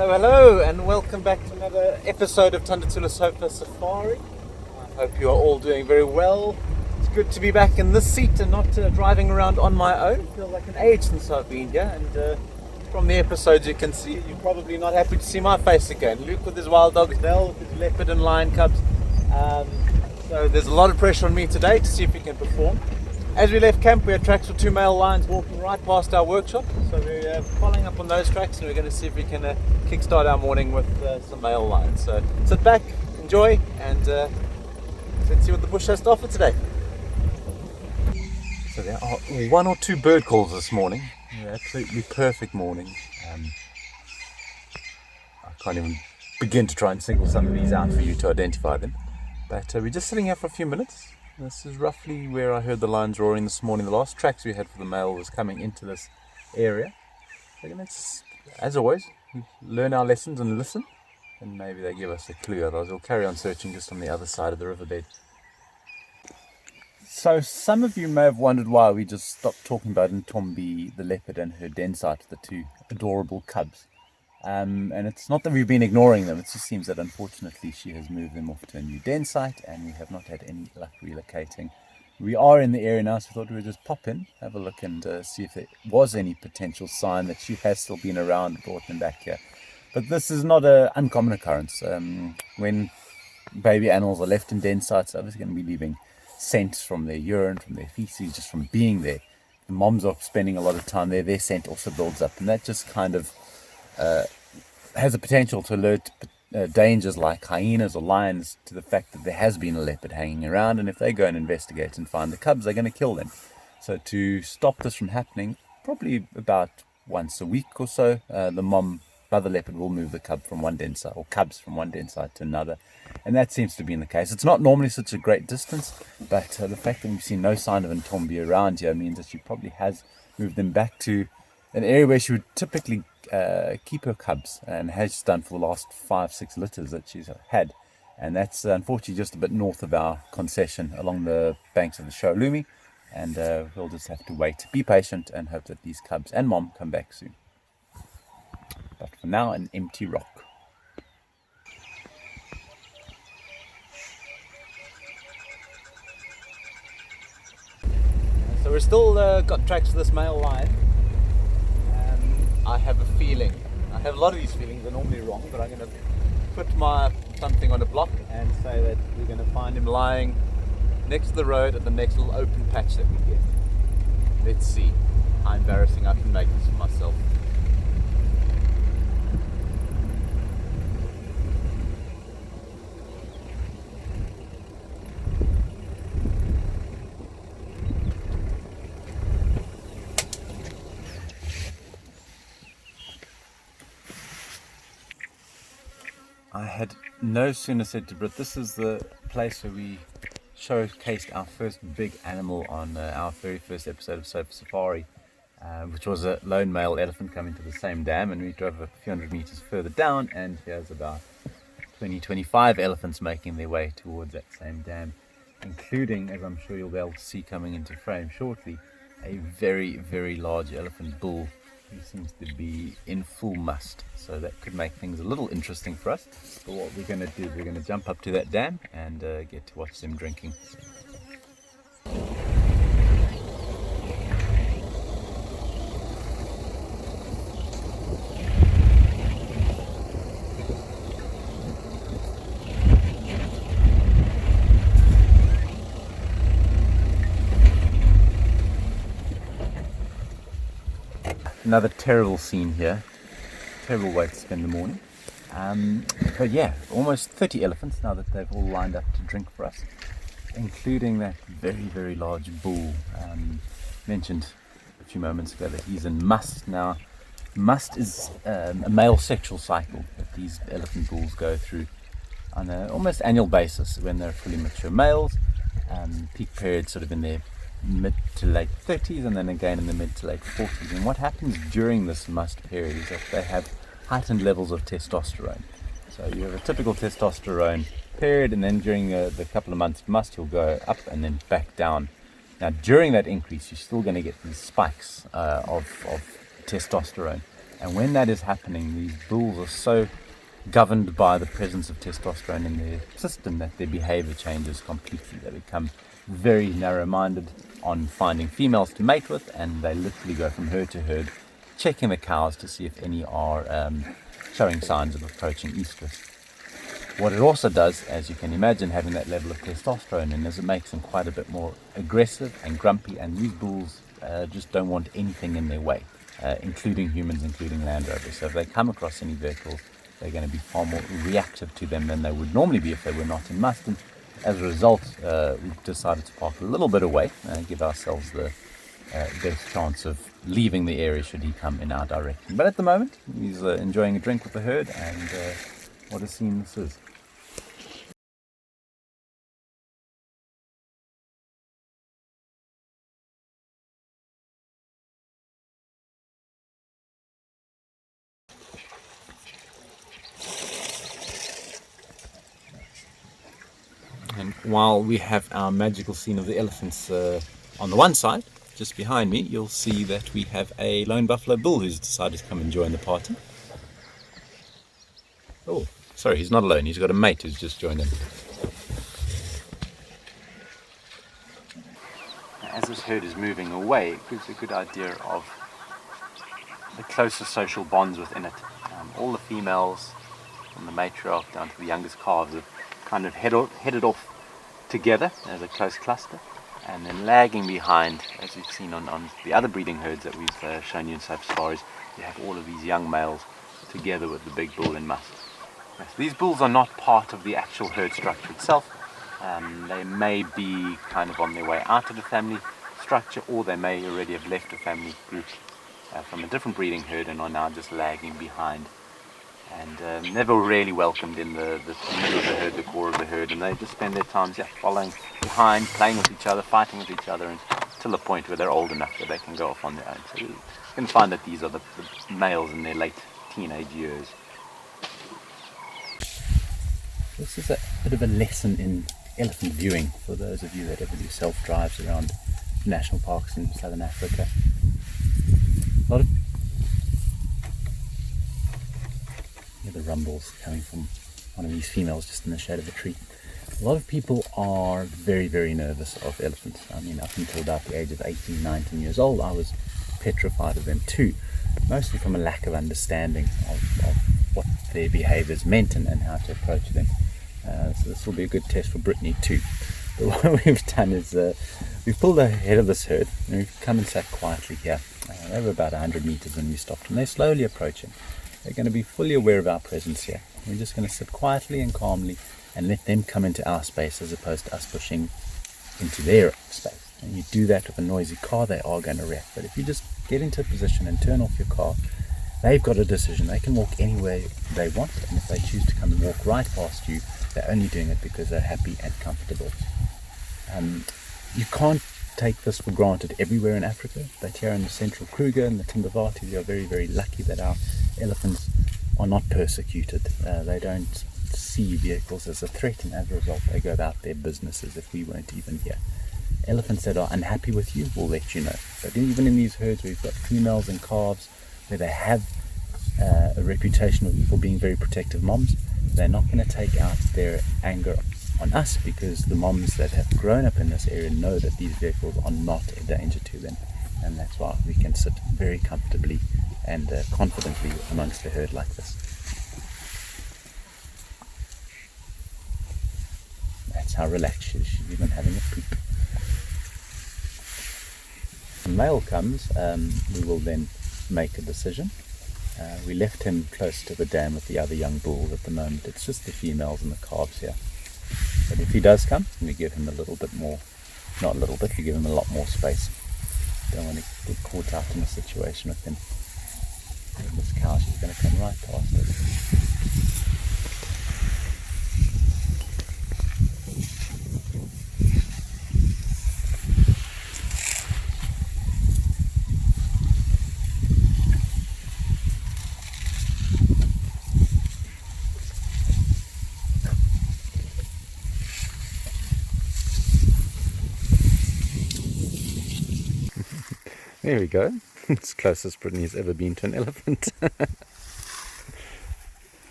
Hello, and welcome back to another episode of Tandatula Sofa Safari. I hope you are all doing very well. It's good to be back in this seat and not driving around on my own. I feel like an age since I've been here, and from the episodes you can see you're probably not happy to see my face again. Luke with his wild dogs, Nell with his leopard and lion cubs. So there's a lot of pressure on me today to see if we can perform. As we left camp, we had tracks for 2 male lions walking right past our workshop, so we're following up on those tracks, and we're going to see if we can kickstart our morning with some male lions. So sit back, enjoy, and let's see what the bush has to offer today. So there are 1 or 2 bird calls this morning. Absolutely perfect morning. I can't even begin to try and single some of these out for you to identify them, but we're just sitting here for a few minutes. This is roughly where I heard the lions roaring this morning. The last tracks we had for the male was coming into this area. So let's, as always, learn our lessons and listen, and maybe they give us a clue. Otherwise we'll carry on searching just on the other side of the riverbed. So some of you may have wondered why we just stopped talking about Ntombi the leopard and her den site, the 2 adorable cubs. And it's not that we've been ignoring them, it just seems that unfortunately she has moved them off to a new den site and we have not had any luck relocating. We are in the area now, so we thought we would just pop in, have a look, and see if there was any potential sign that she has still been around and brought them back here. But this is not an uncommon occurrence. When baby animals are left in den sites, they're obviously going to be leaving scent from their urine, from their feces, just from being there. The moms are spending a lot of time there, their scent also builds up, and that just kind of has a potential to alert dangers like hyenas or lions to the fact that there has been a leopard hanging around, and if they go and investigate and find the cubs, they're going to kill them. So to stop this from happening, probably about once a week or so, the mother leopard will move the cub from one den site, or cubs from one den site to another, and that seems to be the case. It's not normally such a great distance, but the fact that we've seen no sign of Ntombi around here means that she probably has moved them back to an area where she would typically keep her cubs, and has done for the last 5-6 litters that she's had, and that's unfortunately just a bit north of our concession along the banks of the Sholumi, and we'll just have to wait, be patient, and hope that these cubs and mom come back soon. But for now, an empty rock. So we're still got tracks for this male lion. I have a feeling, I have a lot of these feelings, they're normally wrong, but I'm going to put something on a block and say that we're going to find him lying next to the road at the next little open patch that we get. Let's see how embarrassing I can make this for myself. I had no sooner said to Britt, this is the place where we showcased our first big animal on our very first episode of Sofa Safari, which was a lone male elephant coming to the same dam, and we drove a few hundred meters further down, and here's about 20-25 elephants making their way towards that same dam, including, as I'm sure you'll be able to see coming into frame shortly, a very, very large elephant bull who seems to be in full must. So that could make things a little interesting for us. But what we're going to do is we're going to jump up to that dam and get to watch them drinking. Another terrible scene here, terrible way to spend the morning. But yeah, almost 30 elephants now that they've all lined up to drink for us, including that very, very large bull. Mentioned a few moments ago that he's in must. Now, must is a male sexual cycle that these elephant bulls go through on an almost annual basis when they're fully mature males. Peak period sort of in their mid to late 30s, and then again in the mid to late 40s. And what happens during this must period is that they have heightened levels of testosterone. So you have a typical testosterone period, and then during the couple of months of must, you'll go up and then back down. Now during that increase, you're still going to get these spikes of testosterone. And when that is happening, these bulls are so governed by the presence of testosterone in their system that their behavior changes completely. They become very narrow-minded on finding females to mate with, and they literally go from herd to herd, checking the cows to see if any are showing signs of approaching estrus. What it also does, as you can imagine, having that level of testosterone in, is it makes them quite a bit more aggressive and grumpy, and these bulls just don't want anything in their way, including humans, including Land Rovers. So if they come across any vehicles, they're going to be far more reactive to them than they would normally be if they were not in must. And as a result, we've decided to park a little bit away and give ourselves the best chance of leaving the area should he come in our direction. But at the moment, he's enjoying a drink with the herd, and what a scene this is. And while we have our magical scene of the elephants on the one side, just behind me, you'll see that we have a lone buffalo bull who's decided to come and join the party. Oh, sorry, he's not alone. He's got a mate who's just joined him. As this herd is moving away, it gives a good idea of the closer social bonds within it. All the females, from the matriarch down to the youngest calves, have kind of headed off together as a close cluster, and then lagging behind, as we've seen on the other breeding herds that we've shown you in so far, is you have all of these young males together with the big bull in must. Yes, these bulls are not part of the actual herd structure itself. They may be kind of on their way out of the family structure, or they may already have left a family group from a different breeding herd and are now just lagging behind, and never really welcomed in the middle of the herd, the core of the herd, and they just spend their time following behind, playing with each other, fighting with each other, until the point where they're old enough that they can go off on their own. So you can find that these are the males in their late teenage years. This is a bit of a lesson in elephant viewing for those of you that ever do self-drives around national parks in southern Africa. A lot of the rumbles coming from one of these females just in the shade of a tree. A lot of people are very, very nervous of elephants. I mean, up until about the age of 18, 19 years old, I was petrified of them too, mostly from a lack of understanding of what their behaviours meant and how to approach them. So this will be a good test for Brittany too. But what we've done is we've pulled ahead of this herd and we've come and sat quietly here. They were about 100 meters when we stopped, and they're slowly approaching. They're going to be fully aware of our presence here. We're just going to sit quietly and calmly and let them come into our space as opposed to us pushing into their space. And you do that with a noisy car, they are going to react. But if you just get into a position and turn off your car, they've got a decision. They can walk anywhere they want, and if they choose to come and walk right past you, they're only doing it because they're happy and comfortable. You can't take this for granted everywhere in Africa, but here in the Central Kruger and the Timbavati, we are very, very lucky that our elephants are not persecuted. They don't see vehicles as a threat, and as a result they go about their business as if we weren't even here. Elephants that are unhappy with you will let you know. But even in these herds we've got females and calves where they have a reputation for being very protective moms, they're not going to take out their anger on us because the moms that have grown up in this area know that these vehicles are not a danger to them, and that's why we can sit very comfortably and confidently amongst the herd like this. That's how relaxed she is. She's even having a poop. When the male comes, we will then make a decision. We left him close to the dam with the other young bulls at the moment. It's just the females and the calves here. But if he does come, we give him a little bit more, not a little bit, we give him a lot more space. Don't want to get caught out in a situation with him. And this cow, she's going to come right past us. There we go. It's closest Brittany's ever been to an elephant.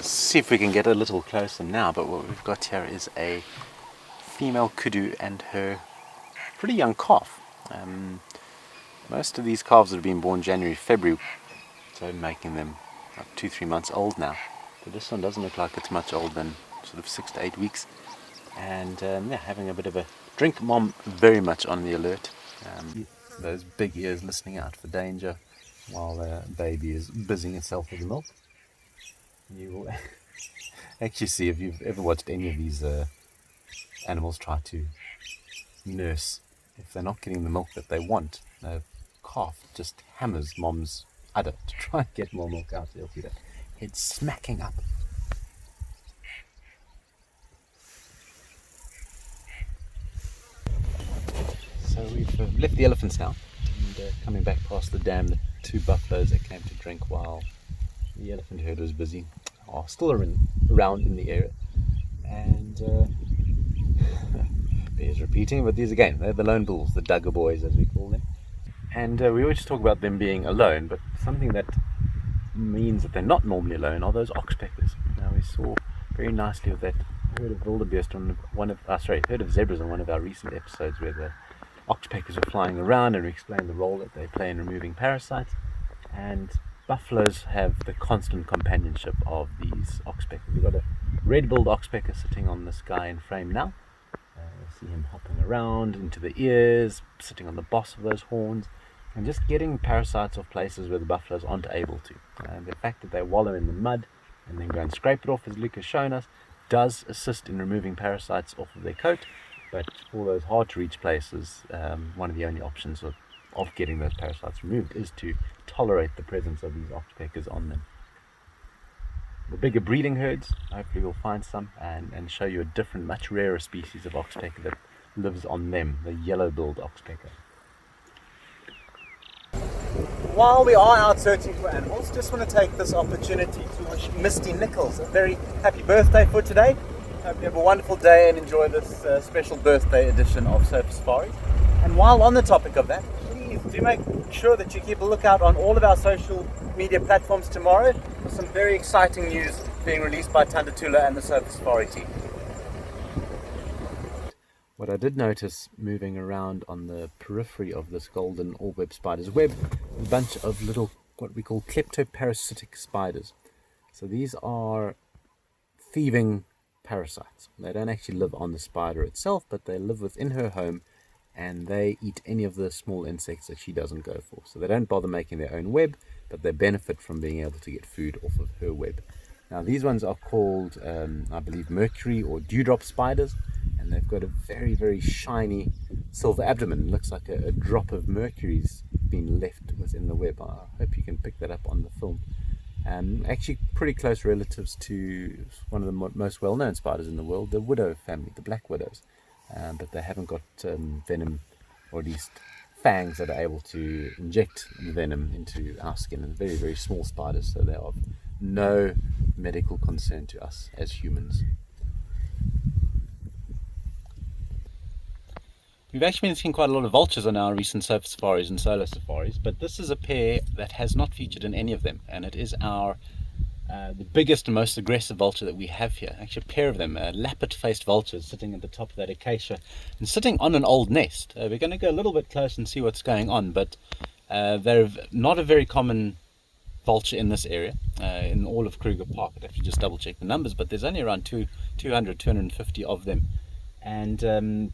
See if we can get a little closer now, but what we've got here is a female kudu and her pretty young calf. Most of these calves have been born January, February, so making them about 2-3 months old now. But this one doesn't look like it's much older than sort of 6 to 8 weeks. And yeah, having a bit of a drink. Mom very much on the alert. Those big ears listening out for danger while the baby is busying itself with the milk. You will actually see, if you've ever watched any of these animals try to nurse, if they're not getting the milk that they want, the calf just hammers mom's udder to try and get more milk out. You'll see that head smacking up. So we've left the elephants now, and coming back past the dam, the 2 buffaloes that came to drink while the elephant herd was busy are still around in the area. And bears repeating, but these again, they're the lone bulls, the Duggar boys as we call them. And we always talk about them being alone, but something that means that they're not normally alone are those oxpeckers. Now, we saw very nicely with that herd of wildebeest on herd of zebras on one of our recent episodes, where the oxpeckers were flying around, and we explained the role that they play in removing parasites. And buffaloes have the constant companionship of these oxpeckers. We've got a red-billed oxpecker sitting on this guy in frame now. See him hopping around into the ears, sitting on the boss of those horns, and just getting parasites off places where the buffaloes aren't able to. And the fact that they wallow in the mud and then go and scrape it off, as Luke has shown us, does assist in removing parasites off of their coat. But for those hard to reach places, one of the only options of getting those parasites removed is to tolerate the presence of these oxpeckers on them. The bigger breeding herds, hopefully we'll find some and show you a different, much rarer species of oxpecker that lives on them, the yellow-billed oxpecker. While we are out searching for animals, just want to take this opportunity to wish Misty Nichols a very happy birthday for today. Hope you have a wonderful day and enjoy this special birthday edition of Surf Safaris. And while on the topic of that, please do make sure that you keep a lookout on all of our social media platforms tomorrow for some very exciting news being released by Tandatula and the Surf Safari team. What I did notice moving around on the periphery of this golden orb-web spider's web, a bunch of little, what we call kleptoparasitic spiders. So these are thieving parasites. They don't actually live on the spider itself, but they live within her home, and they eat any of the small insects that she doesn't go for. So they don't bother making their own web, but they benefit from being able to get food off of her web. Now these ones are called, I believe, mercury or dewdrop spiders, and they've got a very, very shiny silver abdomen. It looks like a drop of mercury's been left within the web. I hope you can pick that up on the film. Actually pretty close relatives to one of the most well-known spiders in the world, the widow family, the black widows. But they haven't got venom, or at least fangs that are able to inject venom into our skin. And very, very small spiders, so they are of no medical concern to us as humans. We've actually been seeing quite a lot of vultures on our recent surf safaris and solo safaris, but this is a pair that has not featured in any of them, and it is our the biggest and most aggressive vulture that we have here. Actually a pair of them, lappet-faced vultures sitting at the top of that acacia and sitting on an old nest. We're going to go a little bit close and see what's going on, but they're not a very common vulture in this area. In all of Kruger Park, I'd have to just double check the numbers, but there's only around 250 of them. And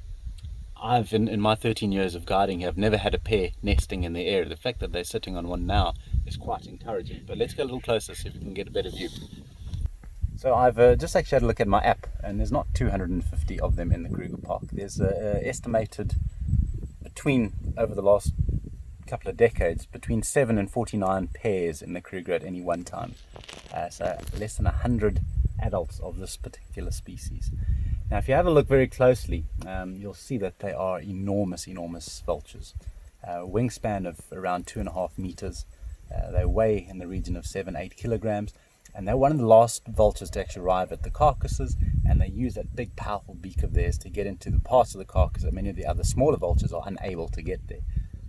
I've, in my 13 years of guiding, have never had a pair nesting in the area. The fact that they're sitting on one now is quite encouraging. But let's go a little closer, see if we can get a better view. So I've just actually had a look at my app, and there's not 250 of them in the Kruger Park. There's estimated over the last couple of decades, between 7 and 49 pairs in the Kruger at any one time. So less than 100 adults of this particular species. Now, if you have a look very closely, you'll see that they are enormous, enormous vultures. Wingspan of around 2.5 meters. They weigh in the region of 7-8 kilograms. And they're one of the last vultures to actually arrive at the carcasses, and they use that big powerful beak of theirs to get into the parts of the carcass that many of the other smaller vultures are unable to get there.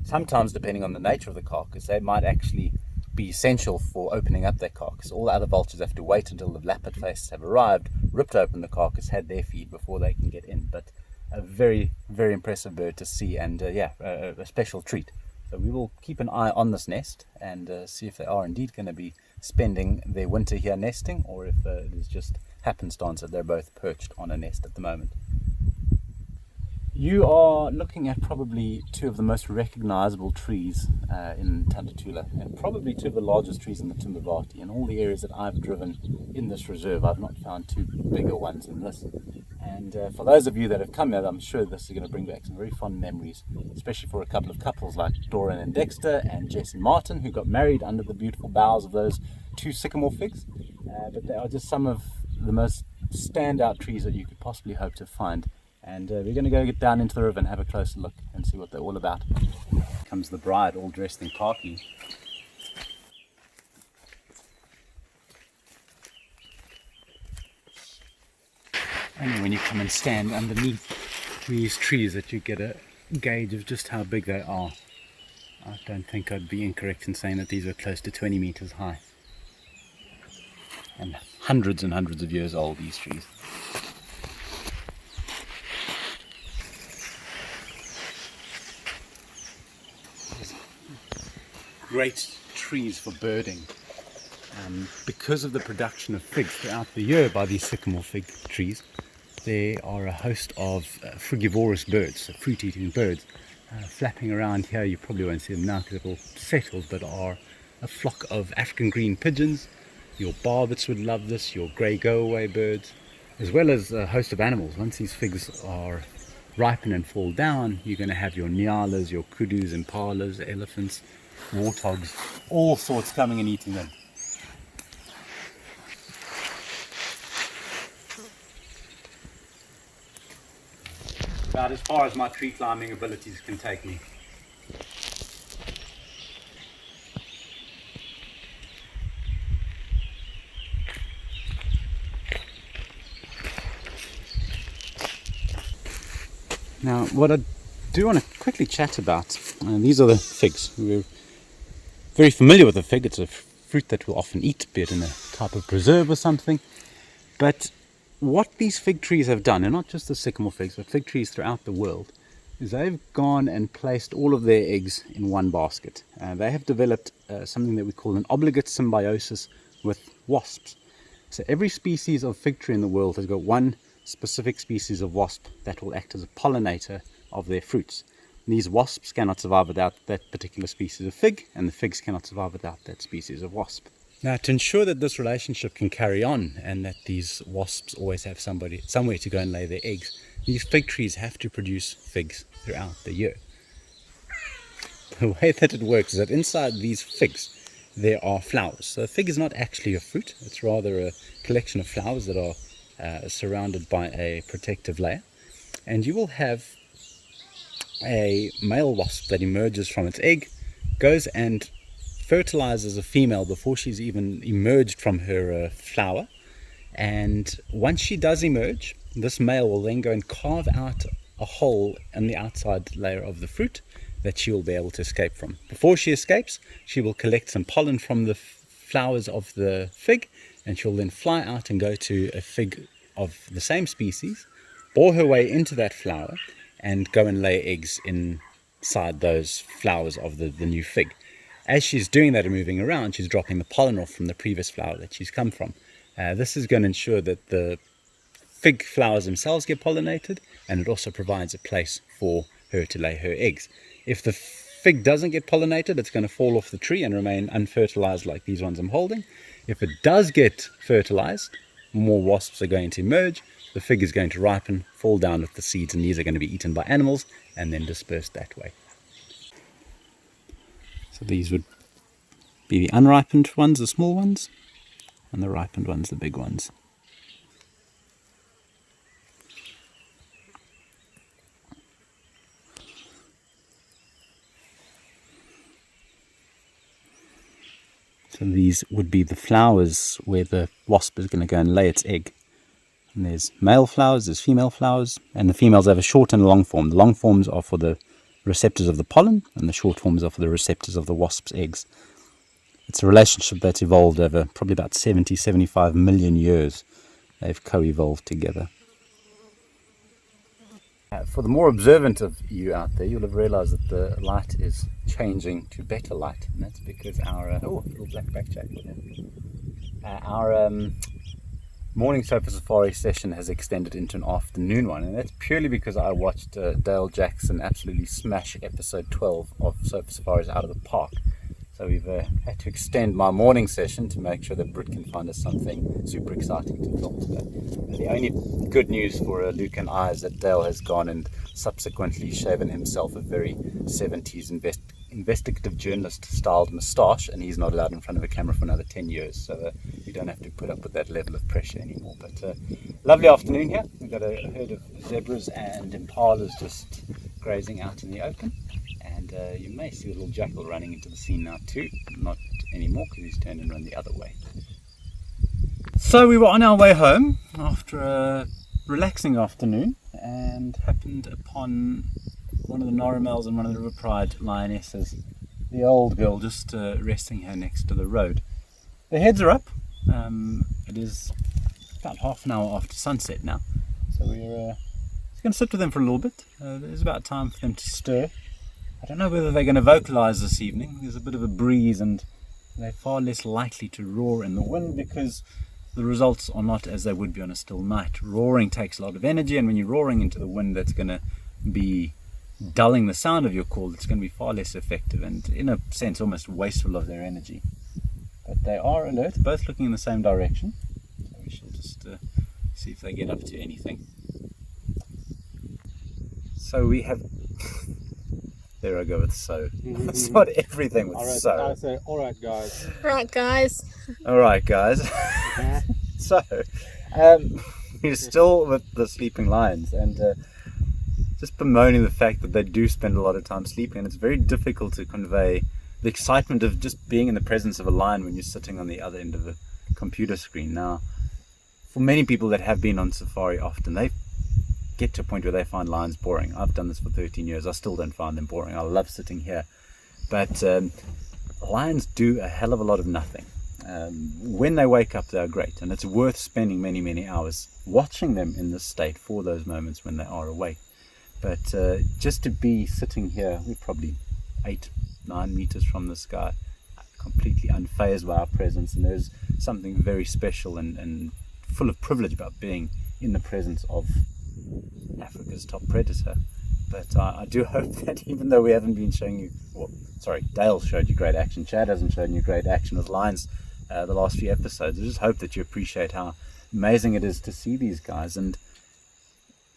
Sometimes, depending on the nature of the carcass, they might actually be essential for opening up that carcass. All the other vultures have to wait until the leopard faces have arrived, ripped open the carcass, had their feed before they can get in. But a very, very impressive bird to see, and a special treat. So we will keep an eye on this nest and see if they are indeed going to be spending their winter here nesting, or if it is just happenstance that they're both perched on a nest at the moment. You are looking at probably two of the most recognizable trees in Tantatula, and probably two of the largest trees in the Timbavati. In all the areas that I've driven in this reserve, I've not found two bigger ones than this. And for those of you that have come here, I'm sure this is going to bring back some very fond memories, especially for a couple of couples like Doran and Dexter and Jess and Martin, who got married under the beautiful boughs of those two sycamore figs. But they are just some of the most standout trees that you could possibly hope to find. And we're going to go get down into the river and have a closer look and see what they're all about. Comes the bride, all dressed in khaki. Only when you come and stand underneath these trees that you get a gauge of just how big they are. I don't think I'd be incorrect in saying that these are close to 20 meters high. And hundreds of years old, these trees. Great trees for birding. Because of the production of figs throughout the year by these sycamore fig trees, there are a host of frugivorous birds, so fruit-eating birds, flapping around here. You probably won't see them now because they're all settled, but are a flock of African green pigeons. Your barbets would love this, your grey go-away birds, as well as a host of animals. Once these figs are ripen and fall down, you're going to have your nyalas, your kudus, impalas, elephants, warthogs, all sorts coming and eating them. About as far as my tree climbing abilities can take me. Now, what I do want to quickly chat about, these are the figs. We're very familiar with the fig. It's a fruit that we'll often eat, be it in a type of preserve or something. But what these fig trees have done, and not just the sycamore figs, but fig trees throughout the world, is they've gone and placed all of their eggs in one basket. They have developed something that we call an obligate symbiosis with wasps. So every species of fig tree in the world has got one specific species of wasp that will act as a pollinator of their fruits. These wasps cannot survive without that particular species of fig, and the figs cannot survive without that species of wasp. Now, to ensure that this relationship can carry on and that these wasps always have somewhere to go and lay their eggs, these fig trees have to produce figs throughout the year. The way that it works is that inside these figs there are flowers. So a fig is not actually a fruit, it's rather a collection of flowers that are surrounded by a protective layer. And you will have a male wasp that emerges from its egg, goes and fertilizes a female before she's even emerged from her flower. And once she does emerge, this male will then go and carve out a hole in the outside layer of the fruit that she will be able to escape from. Before she escapes, she will collect some pollen from the flowers of the fig, and she'll then fly out and go to a fig of the same species, bore her way into that flower, and go and lay eggs inside those flowers of the new fig. As she's doing that and moving around, she's dropping the pollen off from the previous flower that she's come from. This is going to ensure that the fig flowers themselves get pollinated, and it also provides a place for her to lay her eggs. If the fig doesn't get pollinated, it's going to fall off the tree and remain unfertilized like these ones I'm holding. If it does get fertilized, more wasps are going to emerge, the fig is going to ripen, fall down with the seeds, and these are going to be eaten by animals and then dispersed that way. So these would be the unripened ones, the small ones, and the ripened ones, the big ones. So these would be the flowers where the wasp is going to go and lay its egg. And there's male flowers, there's female flowers, and the females have a short and a long form. The long forms are for the receptors of the pollen, and the short forms are for the receptors of the wasp's eggs. It's a relationship that's evolved over probably about 75 million years. They've co-evolved together. For the more observant of you out there, you'll have realized that the light is changing to better light, and that's because our little black backjack. Our morning sofa safari session has extended into an afternoon one, and that's purely because I watched Dale Jackson absolutely smash episode 12 of Sofa Safaris out of the park. So we've had to extend my morning session to make sure that Britt can find us something super exciting to film today. And the only good news for Luke and I is that Dale has gone and subsequently shaven himself a very 70s investigative journalist styled moustache, and he's not allowed in front of a camera for another 10 years, so you don't have to put up with that level of pressure anymore. But lovely afternoon here. We've got a herd of zebras and impalas just grazing out in the open. And you may see a little jackal running into the scene now too. Not anymore because he's turned and run the other way. So we were on our way home after a relaxing afternoon and happened upon one of the Noromels and one of the River Pride lionesses. The old girl just resting here next to the road. Their heads are up. It is about half an hour after sunset now. So we're just going to sit with them for a little bit. There's about time for them to stir. I don't know whether they're going to vocalize this evening. There's a bit of a breeze and they're far less likely to roar in the wind because the results are not as they would be on a still night. Roaring takes a lot of energy, and when you're roaring into the wind, that's going to be dulling the sound of your call. It's going to be far less effective and, in a sense, almost wasteful of their energy. But they are alert, both looking in the same direction. So we shall just see if they get up to anything. So we have... There I go with so. That's not everything with so. I say, all right, guys. Right, guys. All right, guys. So, we're still with the sleeping lions, and just bemoaning the fact that they do spend a lot of time sleeping, and it's very difficult to convey the excitement of just being in the presence of a lion when you're sitting on the other end of a computer screen. Now, for many people that have been on safari often, they get to a point where they find lions boring. I've done this for 13 years. I still don't find them boring. I love sitting here. But lions do a hell of a lot of nothing. When they wake up, they're great. And it's worth spending many, many hours watching them in this state for those moments when they are awake. But just to be sitting here, we're probably 8-9 meters from the sky, completely unfazed by our presence. And there's something very special and full of privilege about being in the presence of Africa's top predator. But I do hope that even though we haven't been showing you, Dale showed you great action, Chad hasn't shown you great action with lions the last few episodes. I just hope that you appreciate how amazing it is to see these guys. And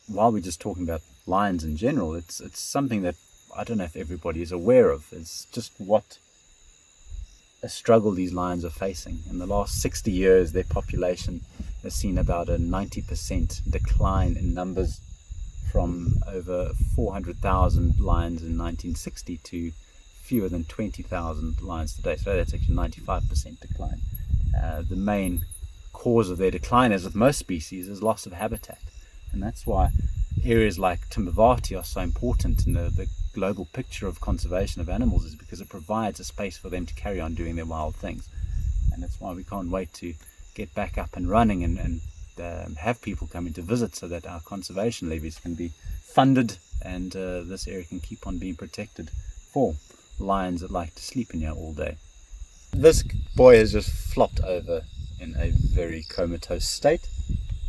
while we're just talking about lions in general, it's something that I don't know if everybody is aware of. It's just what a struggle these lions are facing. In the last 60 years, their population has seen about a 90% decline in numbers, from over 400,000 lions in 1960 to fewer than 20,000 lions today. So that's actually 95% decline. The main cause of their decline, as with most species, is loss of habitat. And that's why areas like Timbavati are so important in the global picture of conservation of animals, is because it provides a space for them to carry on doing their wild things. And that's why we can't wait to get back up and running and have people coming to visit, so that our conservation levies can be funded and this area can keep on being protected for lions that like to sleep in here all day. This boy has just flopped over in a very comatose state,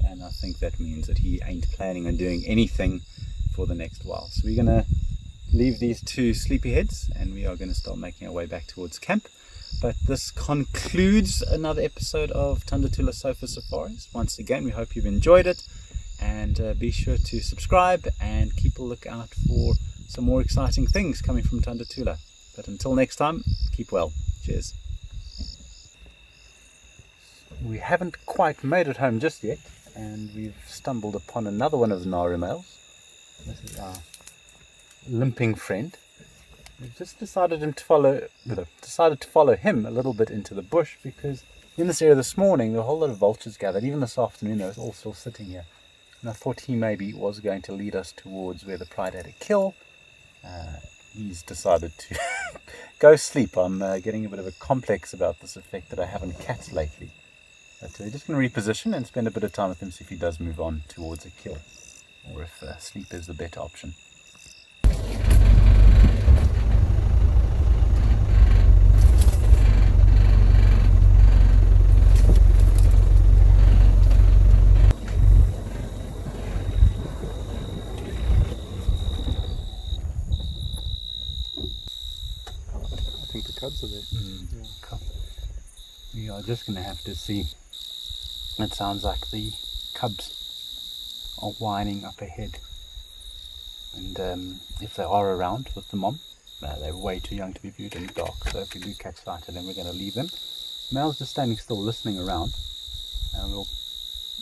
and I think that means that he ain't planning on doing anything for the next while. So we're going to leave these two sleepyheads and we are going to start making our way back towards camp. But this concludes another episode of Tandatula Sofa Safaris. Once again, we hope you've enjoyed it, and be sure to subscribe and keep a lookout for some more exciting things coming from Tandatula. But until next time, keep well. Cheers. We haven't quite made it home just yet, and we've stumbled upon another one of the Nara males. This is our limping friend. We've just decided to follow him a little bit into the bush, because in this area this morning, a whole lot of vultures gathered. Even this afternoon, they were all still sitting here. And I thought he maybe was going to lead us towards where the pride had a kill. He's decided to go sleep. I'm getting a bit of a complex about this effect that I have on cats lately. But we're just going to reposition and spend a bit of time with him, see if he does move on towards a kill, or if sleep is the better option. I think the cubs are there. Cool. We are just going to have to see. It sounds like the cubs are whining up ahead, and if they are around with the mom, they're way too young to be viewed in the dark, so if we do catch sight of them, we're going to leave them. The male's just standing still listening around, and we'll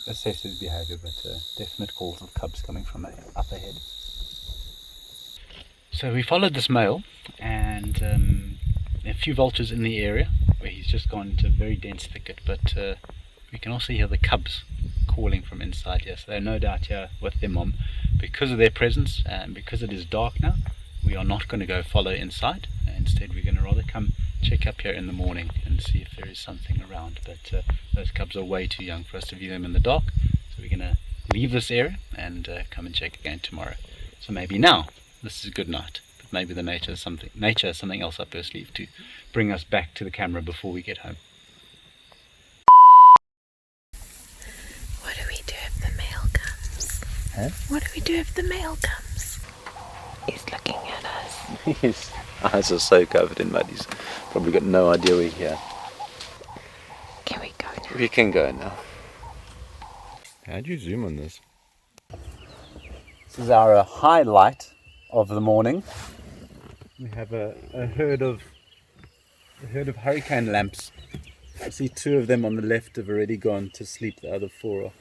assess his behaviour, but definite calls of cubs coming from up ahead. So we followed this male, and there are a few vultures in the area where he's just gone into a very dense thicket, but we can also hear the cubs calling from inside here, so they're no doubt here with their mom. Because of their presence and because it is dark now, we are not going to go follow inside. Instead, we're going to rather come check up here in the morning and see if there is something around. But those cubs are way too young for us to view them in the dark, so we're going to leave this area and come and check again tomorrow. So maybe now this is a good night, but maybe the nature has something else up her sleeve to bring us back to the camera before we get home. What do we do if the male comes? Huh? What do we do if the male comes? He's looking at us. His eyes are so covered in mud, he's probably got no idea we're here. Can we go now? We can go now. How'd you zoom on this? This is our highlight of the morning. We have a herd of hurricane lamps. I see two of them on the left have already gone to sleep. The other four are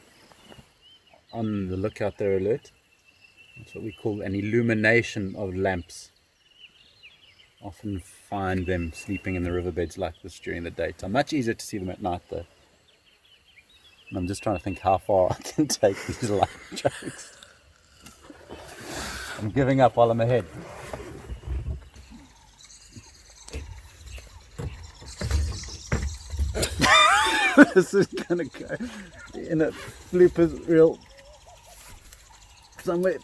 on the lookout. They're alert. That's what we call an illumination of lamps. Often find them sleeping in the riverbeds like this during the daytime. Much easier to see them at night though. And I'm just trying to think how far I can take these light jokes. I'm giving up while I'm ahead. This is gonna go in a bloopers reel somewhere.